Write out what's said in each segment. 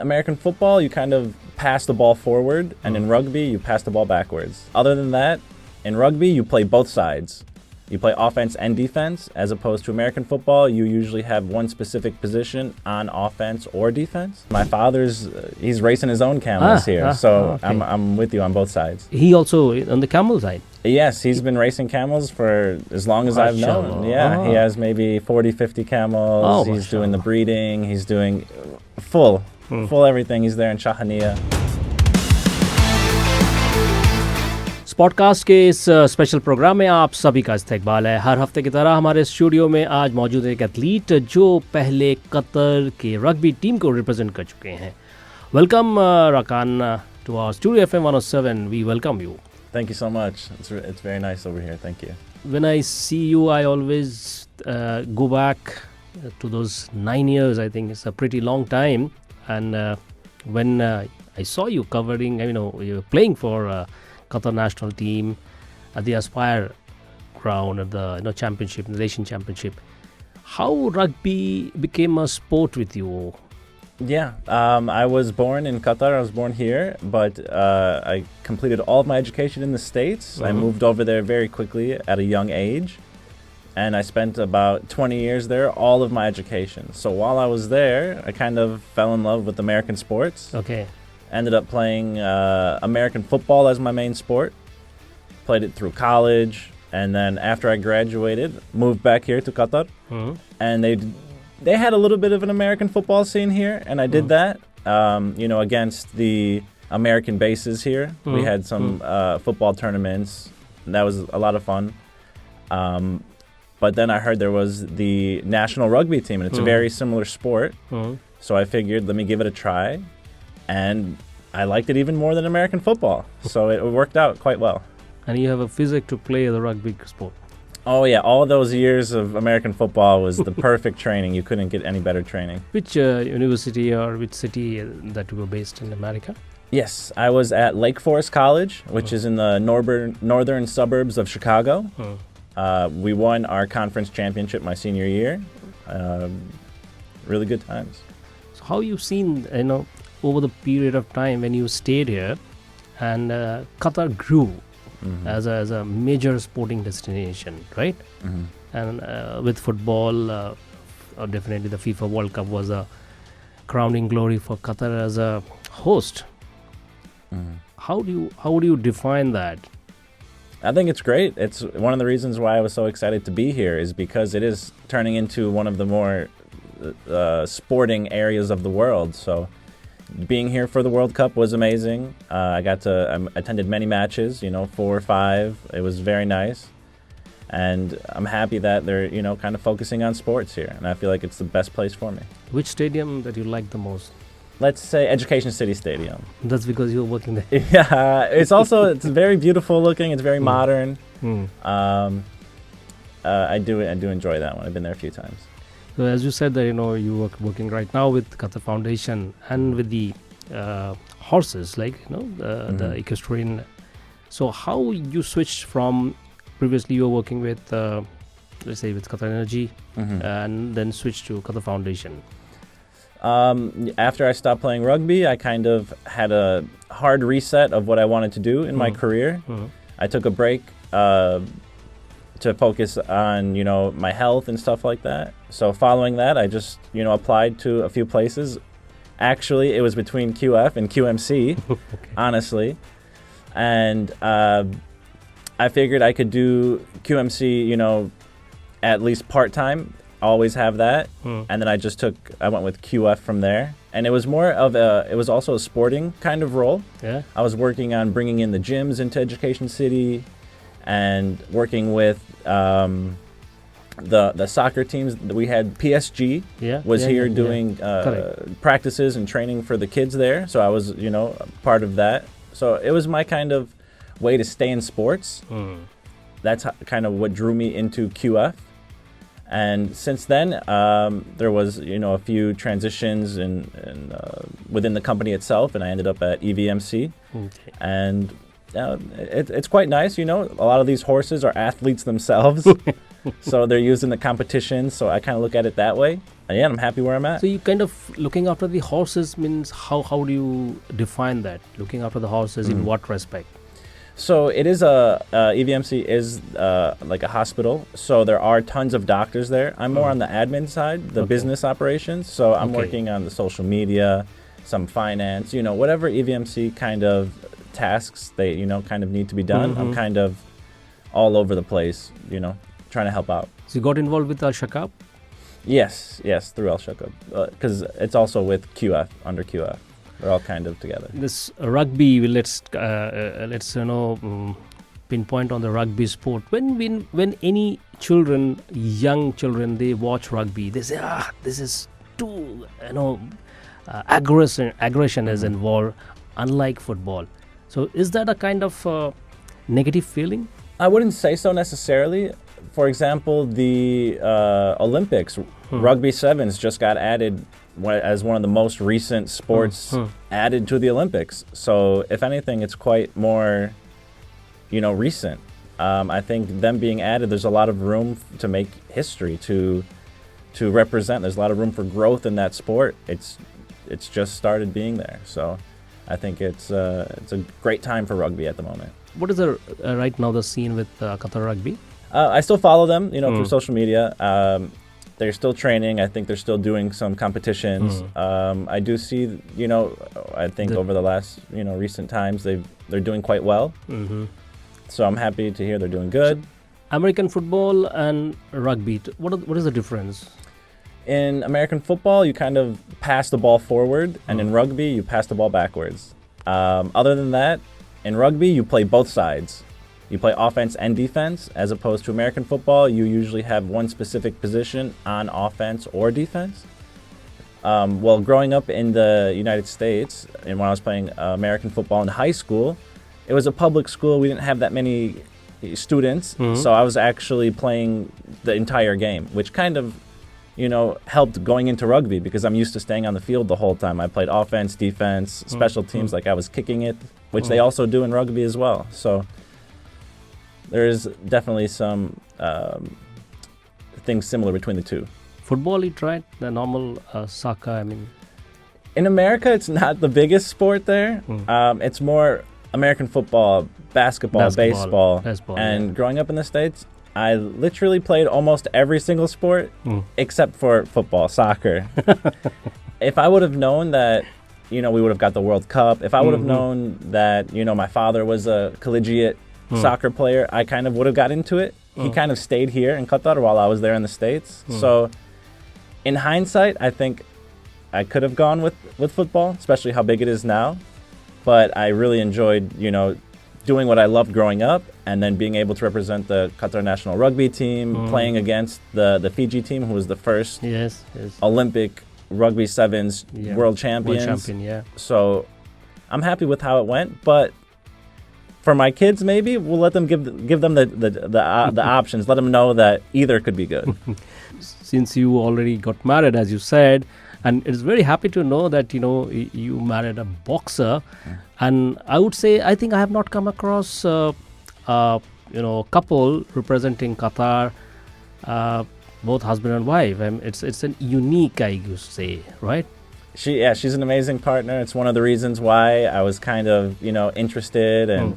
American football, you kind of pass the ball forward, and in rugby, you pass the ball backwards. Other than that, in rugby, you play both sides. You play offense and defense, as opposed to American football, you usually have one specific position on offense or defense. My father's, he's racing his own camels here, so okay. I'm with you on both sides. He also on the camel side? Yes, he's been racing camels for as long as I've known. Yeah, he has maybe 40, 50 camels. He's doing the breeding. He's doing full everything. He's there in Shahaniya. स्पॉडकास्ट के इस special programme में आप सभी का इस्तकबाल है। हर हफ्ते की तरह हमारे स्टूडियो में आज मौजूद है एक एथलीट जो पहले कतर के रग्बी टीम को रिप्रेजेंट कर चुके हैं। Welcome Rakan to our studio FM 107. We welcome you. Thank you so much. It's very nice over here. Thank you. When I see you, I always go back to those 9 years. I think it's a pretty long time. And when I saw you covering, you were playing for Qatar National Team at the Aspire ground at the championship, the Asian Championship. How rugby became a sport with you? Yeah, I was born in Qatar. I was born here, but I completed all of my education in the States. I moved over there very quickly at a young age, and I spent about 20 years there, all of my education. So while I was there, I kind of fell in love with American sports. Okay. Ended up playing American football as my main sport. Played it through college, and then after I graduated, moved back here to Qatar. And they had a little bit of an American football scene here, and I did that, against the American bases here. We had some football tournaments. That was a lot of fun. But then I heard there was the national rugby team, and it's a very similar sport. So I figured, let me give it a try. And I liked it even more than American football. So it worked out quite well. And you have a physique to play the rugby sport. Oh, yeah. All those years of American football was the perfect training. You couldn't get any better training. Which university or which city that you were based in America? Yes, I was at Lake Forest College, which is in the northern suburbs of Chicago. We won our conference championship my senior year. Really good times. So how you seen, over the period of time when you stayed here and Qatar grew as a major sporting destination, right? And with football, definitely the FIFA World Cup was a crowning glory for Qatar as a host. How would you define that? I think it's great. It's one of the reasons why I was so excited to be here is because it is turning into one of the more sporting areas of the world. So being here for the World Cup was amazing. I attended many matches, 4 or 5. It was very nice. And I'm happy that they're, kind of focusing on sports here. And I feel like it's the best place for me. Which stadium that you like the most? Let's say Education City Stadium. That's because you were working there. Yeah, it's very beautiful looking. It's very modern. I do enjoy that one. I've been there a few times. So as you said that you are working right now with Qatar Foundation and with the horses, the equestrian. So how you switched from previously you were working with let's say with Qatar Energy and then switched to Qatar Foundation? After I stopped playing rugby, I kind of had a hard reset of what I wanted to do in my career. I took a break to focus on, my health and stuff like that. So following that, I just, applied to a few places. Actually, it was between QF and QMC, honestly. And I figured I could do QMC, at least part-time, always have that. And then I went with QF from there. And it was it was also a sporting kind of role. Yeah. I was working on bringing in the gyms into Education City and working with the soccer teams. We had PSG doing practices and training for the kids there. So I was, part of that. So it was my kind of way to stay in sports. That's kind of what drew me into QF. And since then, there was, a few transitions within the company itself, and I ended up at EVMC. And it's quite nice, A lot of these horses are athletes themselves. So they're used in the competition. So I kind of look at it that way. And yeah, I'm happy where I'm at. So you kind of looking after the horses means how do you define that? Looking after the horses in what respect? So it is EVMC is like a hospital. So there are tons of doctors there. I'm more on the admin side, the business operations. So I'm working on the social media, some finance, whatever EVMC kind of tasks they, kind of need to be done. I'm kind of all over the place, trying to help out. So you got involved with Al Shakab? Yes, through Al Shakab. Because it's also with QF, under QF. We're all kind of together. This rugby, let's pinpoint on the rugby sport. When any children, young children, they watch rugby, they say, this is too, aggression is involved, unlike football. So is that a kind of negative feeling? I wouldn't say so necessarily. For example, the Olympics, rugby sevens just got added as one of the most recent sports added to the Olympics. So if anything, it's quite more, recent. I think them being added, there's a lot of room to make history, to represent. There's a lot of room for growth in that sport. It's just started being there. So I think it's a great time for rugby at the moment. What is right now the scene with Qatar Rugby? I still follow them, through social media. They're still training. I think they're still doing some competitions. I do see, I think over the last, recent times, they're doing quite well. So I'm happy to hear they're doing good. So, American football and rugby, what is the difference? In American football, you kind of pass the ball forward, and in rugby, you pass the ball backwards. Other than that, in rugby, you play both sides. You play offense and defense, as opposed to American football. You usually have one specific position on offense or defense. Well, growing up in the United States, and when I was playing American football in high school, it was a public school. We didn't have that many students, so I was actually playing the entire game, which kind of, helped going into rugby because I'm used to staying on the field the whole time. I played offense, defense, special teams, like I was kicking it, which they also do in rugby as well. So there is definitely some things similar between the two. Football, you tried? The normal soccer, In America, it's not the biggest sport there. It's more American football, basketball, baseball. And growing up in the States, I literally played almost every single sport except for football, soccer. If I would have known that, we would have got the World Cup, if I would have known that, my father was a collegiate soccer player, I kind of would have got into it. He kind of stayed here in Qatar while I was there in the States. So in hindsight, I think I could have gone with football, especially how big it is now. But I really enjoyed, doing what I loved growing up, and then being able to represent the Qatar national rugby team, playing against the Fiji team, who was the first Olympic rugby sevens world champions. So I'm happy with how it went, but for my kids, maybe we'll let them give them the options. Let them know that either could be good. Since you already got married, as you said, and it's very happy to know that you married a boxer, and I think I have not come across a couple representing Qatar, both husband and wife. It's an unique, I used to say, right? She's an amazing partner. It's one of the reasons why I was kind of interested, and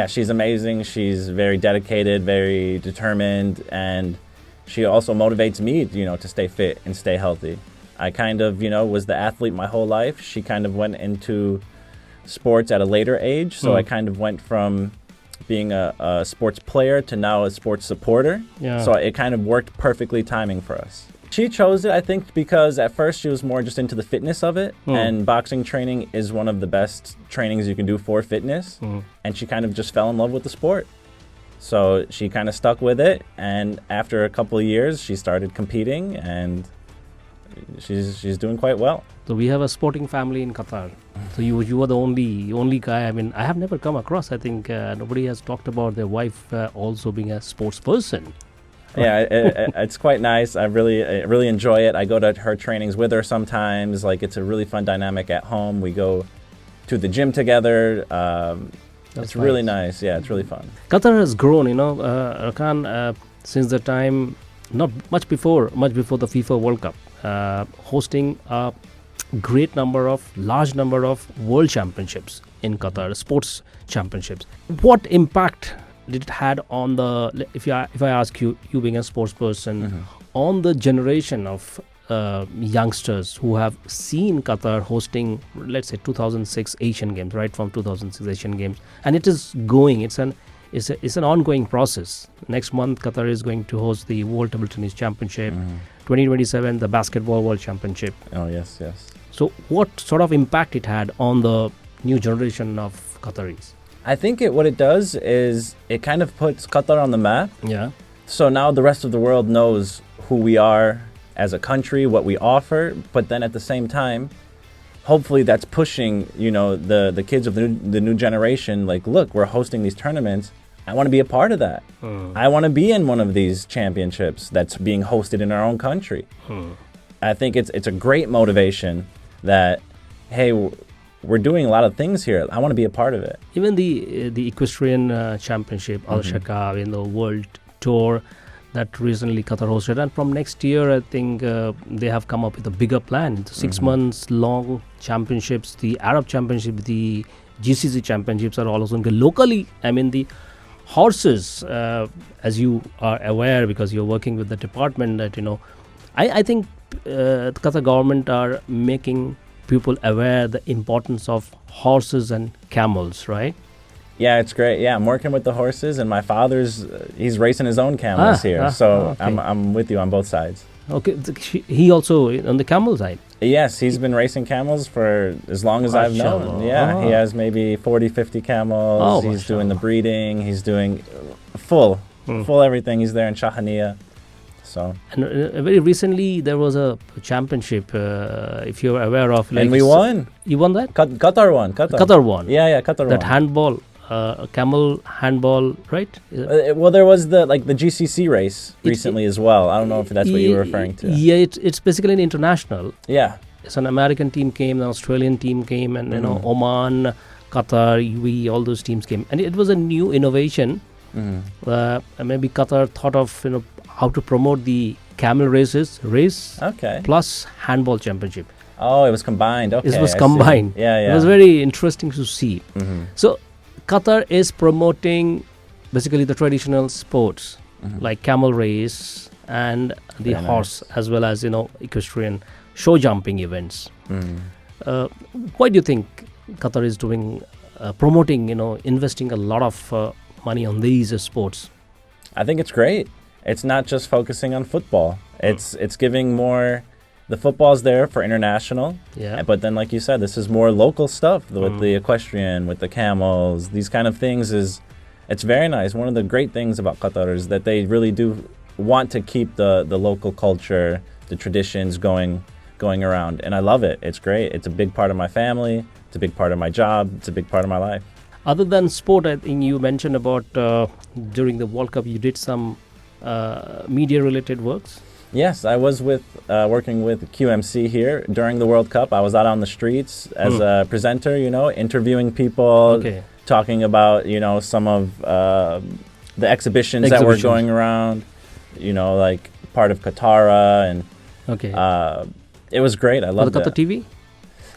she's amazing. She's very dedicated, very determined, and she also motivates me, to stay fit and stay healthy. I kind of, was the athlete my whole life. She kind of went into sports at a later age, so I kind of went from being a sports player to now a sports supporter. So it kind of worked perfectly timing for us. She chose it, I think, because at first she was more just into the fitness of it, and boxing training is one of the best trainings you can do for fitness, and she kind of just fell in love with the sport. So she kind of stuck with it, and after a couple of years, she started competing, and she's doing quite well. So we have a sporting family in Qatar. So you are the only guy. I have never come across. I think nobody has talked about their wife also being a sports person. Yeah, it's quite nice. I really enjoy it. I go to her trainings with her sometimes. Like, it's a really fun dynamic at home. We go to the gym together. It's really nice. Yeah, it's really fun. Qatar has grown, Rakan. since the time, not much before the FIFA World Cup, hosting a large number of world championships in Qatar, sports championships. What impact did it had on the, if I ask you being a sports person, on the generation of youngsters who have seen Qatar hosting, let's say 2006 Asian Games, right from 2006 Asian Games, and it is going, it's an ongoing process. Next month Qatar is going to host the World Table Tennis Championship, 2027 the Basketball World Championship. Oh yes. So what sort of impact it had on the new generation of Qataris? I think what it does is it kind of puts Qatar on the map. Yeah. So now the rest of the world knows who we are as a country, what we offer, but then at the same time, hopefully that's pushing, the kids of the new generation, like, look, we're hosting these tournaments. I want to be a part of that. I want to be in one of these championships that's being hosted in our own country. I think it's a great motivation that, hey, we're doing a lot of things here. I want to be a part of it. Even the equestrian championship, Al-Shaka, in the world tour that recently Qatar hosted, and from next year I think they have come up with a bigger plan. 6 months long championships, the Arab Championship, the GCC championships are also locally. I mean, the horses, as you are aware because you're working with the department, that I think the Qatar government are making people aware the importance of horses and camels, right? Yeah, it's great. Yeah, I'm working with the horses, and my father's he's racing his own camels here. So okay. I'm with you on both sides. Okay, he also on the camel side? Yes, he's been racing camels for as long as I've known. Yeah, he has maybe 40, 50 camels. He's doing the breeding. He's doing full everything. He's there in Shahaniya. So. And very recently there was a championship, if you're aware of. And we won. You won that? Qatar won. Qatar won. Yeah, Qatar won. That handball. Camel handball, right? Well, there was the GCC race recently as well. I don't know if that's what you were referring to. Yeah, it's basically an international. Yeah. It's an American team came, an Australian team came, and Oman, Qatar, UAE, all those teams came, and it was a new innovation. Maybe Qatar thought of how to promote the camel race plus handball championship. Oh, it was combined. Okay, it was combined. Yeah. It was very interesting to see. So Qatar is promoting basically the traditional sports like camel race and the horse, as well as equestrian show jumping events. Why do you think Qatar is doing promoting, investing a lot of money on these sports? I think it's great. It's not just focusing on football. It's giving more. The football's there for international, but then, like you said, this is more local stuff with the equestrian, with the camels, these kind of things. It's very nice. One of the great things about Qatar is that they really do want to keep the local culture, the traditions going around, and I love it. It's great. It's a big part of my family. It's a big part of my job. It's a big part of my life. Other than sport, I think you mentioned about during the World Cup, you did some media-related works. Yes, I was working with QMC here during the World Cup. I was out on the streets as a presenter, interviewing people, talking about, some of the exhibitions that were going around, like part of Qatar, and it was great. I loved it. Qatar TV?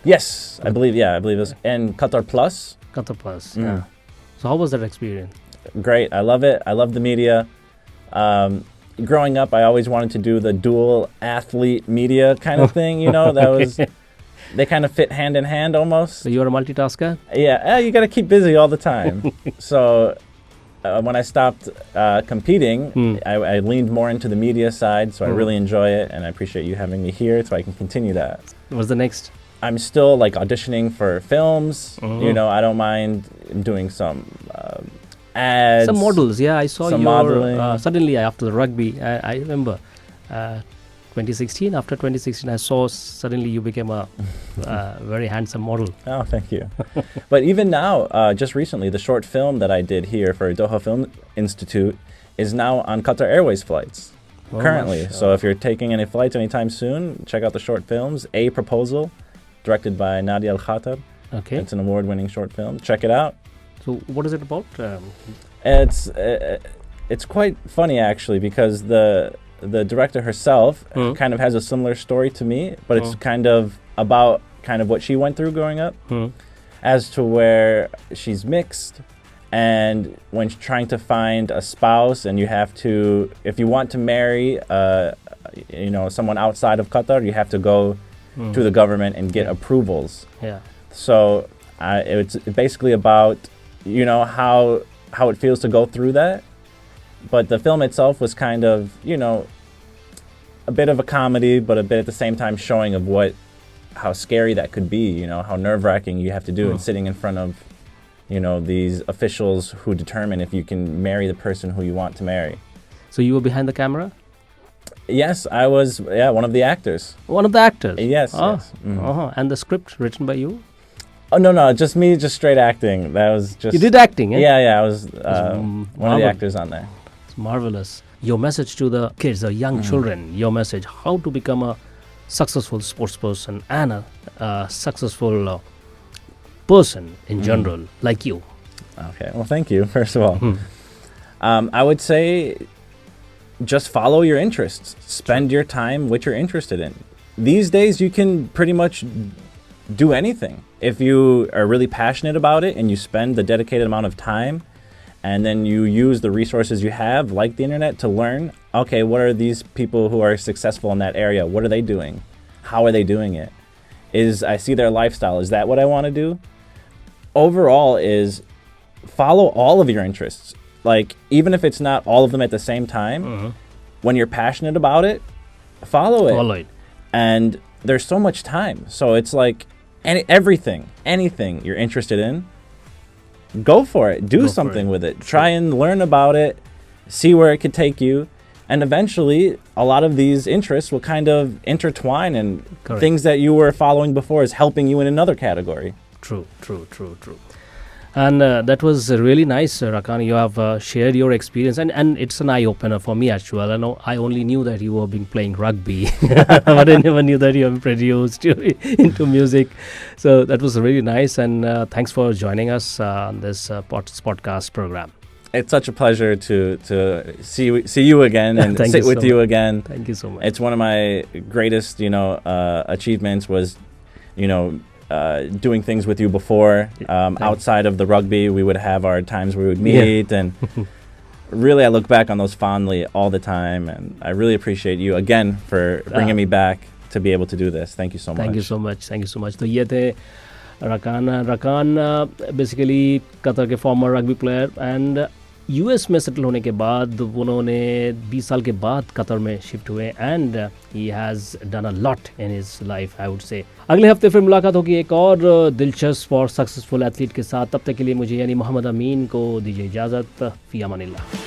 Yes, I believe it was. And Qatar Plus. Qatar Plus, yeah. So how was that experience? Great. I love it. I love the media. Growing up, I always wanted to do the dual athlete media kind of thing, that was, they kind of fit hand in hand almost. So you're a multitasker? Yeah, you got to keep busy all the time. So when I stopped competing, I leaned more into the media side, so I really enjoy it, and I appreciate you having me here so I can continue that. What's the next? I'm still auditioning for films, I don't mind doing some ads, some models. I saw some your modeling. Suddenly after the rugby, I remember 2016. After 2016, I saw suddenly you became a very handsome model. Oh, thank you. But even now, just recently, the short film that I did here for Doha Film Institute is now on Qatar Airways flights currently. So if you're taking any flights anytime soon, check out the short films. A Proposal, directed by Nadia Al Khatab. Okay, it's an award-winning short film. Check it out. So what is it about? it's quite funny actually, because the director herself kind of has a similar story to me, but it's kind of about kind of what she went through growing up, as to where she's mixed, and when trying to find a spouse, and you have to, if you want to marry someone outside of Qatar, you have to go to the government and get approvals. Yeah. So it's basically about how it feels to go through that. But the film itself was kind of, a bit of a comedy, but a bit at the same time showing of how scary that could be, how nerve-wracking you have to do, and sitting in front of, these officials who determine if you can marry the person who you want to marry. So you were behind the camera? Yes, I was, one of the actors. One of the actors? Yes, oh. yes. Mm-hmm. And the script written by you? Oh, no, just me, just straight acting. That was just... You did acting, eh? Yeah, I was one of the actors on there. It's marvelous. Your message to the kids, the young children, your message, how to become a successful sports person and a successful person in general, like you. Okay, well, thank you, first of all. I would say just follow your interests. Spend your time what you're interested in. These days, you can pretty much do anything. If you are really passionate about it and you spend the dedicated amount of time, and then you use the resources you have, like the internet, to learn, okay, what are these people who are successful in that area? What are they doing? How are they doing it? I see their lifestyle. Is that what I want to do? Overall is follow all of your interests. Like, even if it's not all of them at the same time, when you're passionate about it, follow it. And there's so much time. So it's like anything you're interested in, go for it. Do something with it. Try and learn about it. See where it could take you. And eventually, a lot of these interests will kind of intertwine, and things that you were following before is helping you in another category. True. And that was really nice, Rakan. You have shared your experience, and it's an eye-opener for me as well. I know I only knew that you were playing rugby, but I never knew that you have produced into music. So that was really nice, and thanks for joining us on this podcast program. It's such a pleasure to see you again and sit with you again. Thank you so much. It's one of my greatest, achievements was, doing things with you before. Outside of the rugby, we would have our times where we would meet, and really I look back on those fondly all the time, and I really appreciate you again for bringing me back to be able to do this. Thank you so much. Thank you so much. So ye the Rakan basically Qatar के former rugby player, and US में settle होने के बाद उन्होंने 20 साल के बाद Qatar में शिफ्ट हुए, and he has done a lot in his life, I would say. अगले हफ्ते फिर मुलाकात होगी एक और दिलचस्प और सक्सेसफुल एथलीट के साथ. तब तक के लिए मुझे यानी मोहम्मद अमीन को दीजिए इजाज़त. फ़ी अमानिल्लाह.